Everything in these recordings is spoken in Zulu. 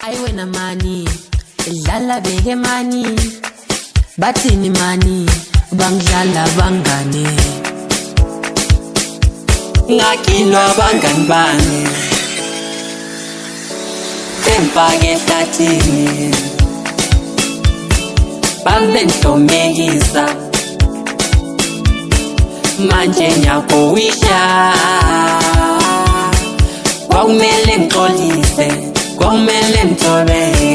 Ayiwena mani, dlala beke mani, bathini mani, bangidlala bangane. Ngakilwa bangani bami, bemfake ehlathini, babengihlomekisa, manje ngiyakowisha. Kwakumele ngixolise, kwakumele ngithobeke,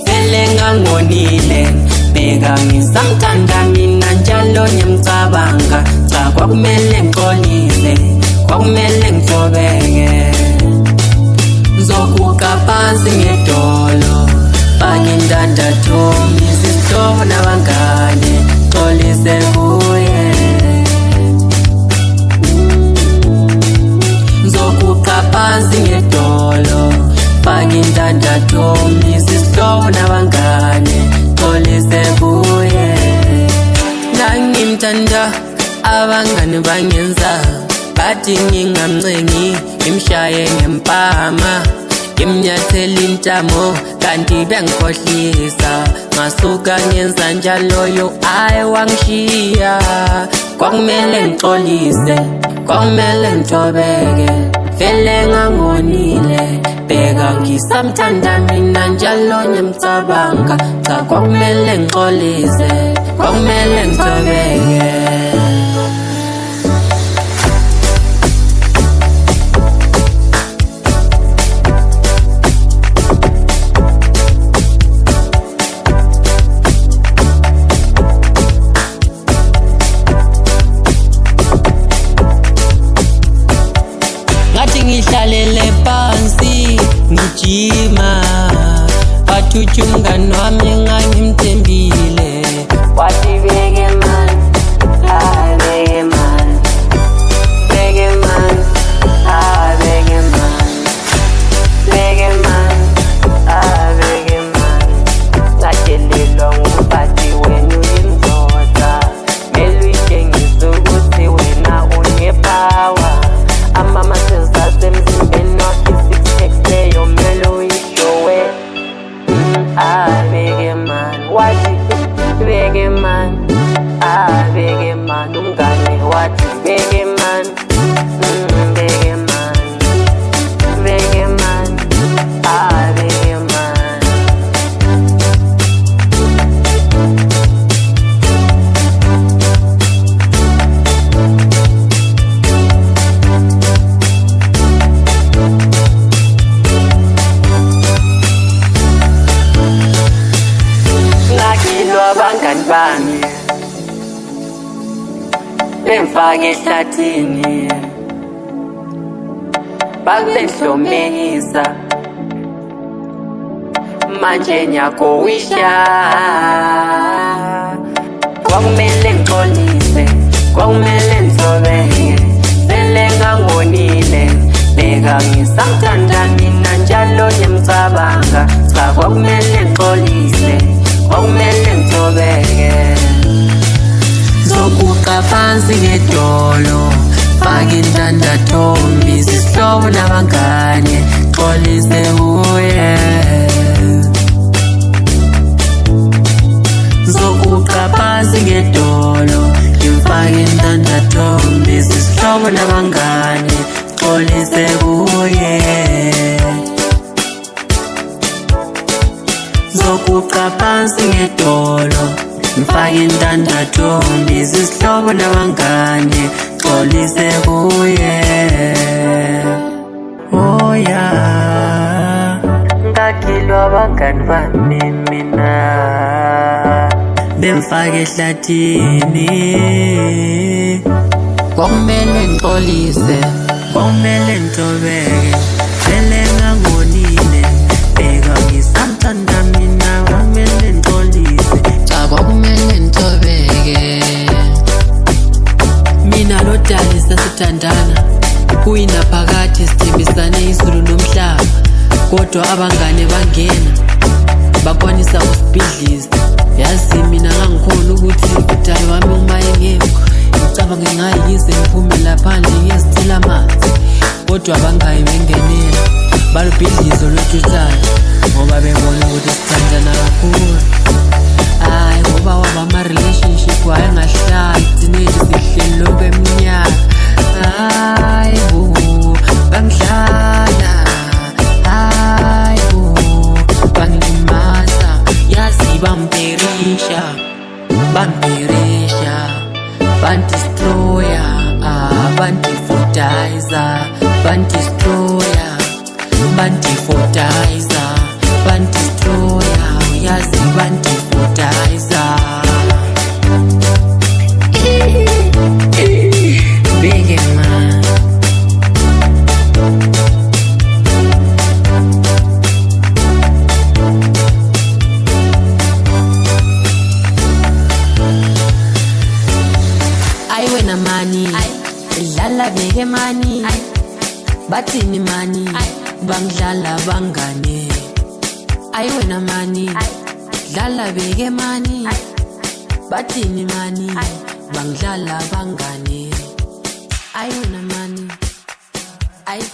vele ngangonile, bheka ngisamthanda mina njalo ngiyamcabanga. Cha, kwakumele ngixolise, kwakumele ngithobeke. Zokuqa phansi ngedolo, faka indandatho, izihlobo nabangane, xolise kuye. Zokuqa phansi ngedolo, faka indandatho, izihlobo nabangane, xolise kuye. Nangimthanda abangane bangenza, bathi ngingamncengi, ngimshaye ngempama, ngimnyathela intamo, kanti bengikhohlisa. Ngasuka ngenza njalo yo, ayi wangishiya. Kwakumele ngixolise, kwakumele ngithobeke, vele ngangonile, bheka ngisamthanda mina njalo ngiyamcabanga. Cha, kwakumele ngixolise, kwakumele ngithobeke. Ngihlalele phansi ngijima, wathuthi umngani wami engangimthembile, wathi beke mani, hayi beke mani, beke mani, hayi beke mani, beke mani, hayi beke mani. Ngatshelelwa ngumphathi wenu uyindoda, mele uyitshengise ukuthi wena unepower. Amama sezasemzimbeni wakhe i-6 leyo mele uyishowe. Beke mani, wathi beke mani, beke mani. Umngane wathi beke mani, beke mani, beke mani, beke mani. Abangani bami bemfake ehlathini, babengihlomekisa, manje ngiyakowisha. Kwakumele ngixolise, kwakumele ngithobeke, vele ngangonile, bheka ngisamthanda mina njalo ngiyamcabanga. Cha, kwakumele ngixolise, kwakumele ngithobeke. Zokuqa phansi ngedolo, faka indandatho, izihlobo nabangane, xolise kuye. Zokuqa phansi ngedolo, ngimfaka indandatho, izihlobo nabangane, xolise kuye. Zokuqa phansi ngedolo, ngifake indandatho, izihlobo nabangane, xolise kuye. Oh yeah, ngakilwa abangani bami mina, bemfake ehlathini. Kwakumele ngixolise, kwakumele ngithobeke, vele ngangonile, bheka ngisamthanda mina, kwakumele ngixolise. Cha, kwakumele ngithobeke. Mina lo Dali sasithandana, kuyinaphakade sithembisane izulu nomhlaba, kodwa abangane bangena bakwanisa usibhidliza. Yazi mina ngangikhona ukuthi uDali wami uma engekho, ngicabanga ngingayize ngiphume laphandle ngiyezithela amanzi, kodwa bangayi bengenela, balubhidlizo lwethuthana ngoba kakhulu. Hayi ngoba wabama-relationship wayengahlali gcineli sihleli lonke eminyaka. Hayi bo bangidlala, hayi bo bangilimaza, yazi bamperisha, bandistroya, bandifodaiza, bandistroya, bandifodaiza, bandistroya, yazi bandifodaiza. Big man. Ayi wena mani, dlala beke mani, bathini mani, bangidlala bangane. Ayi wena mani, dlala beke mani, bathini mani, bangidlala bangane. Ayi wena mani, ayi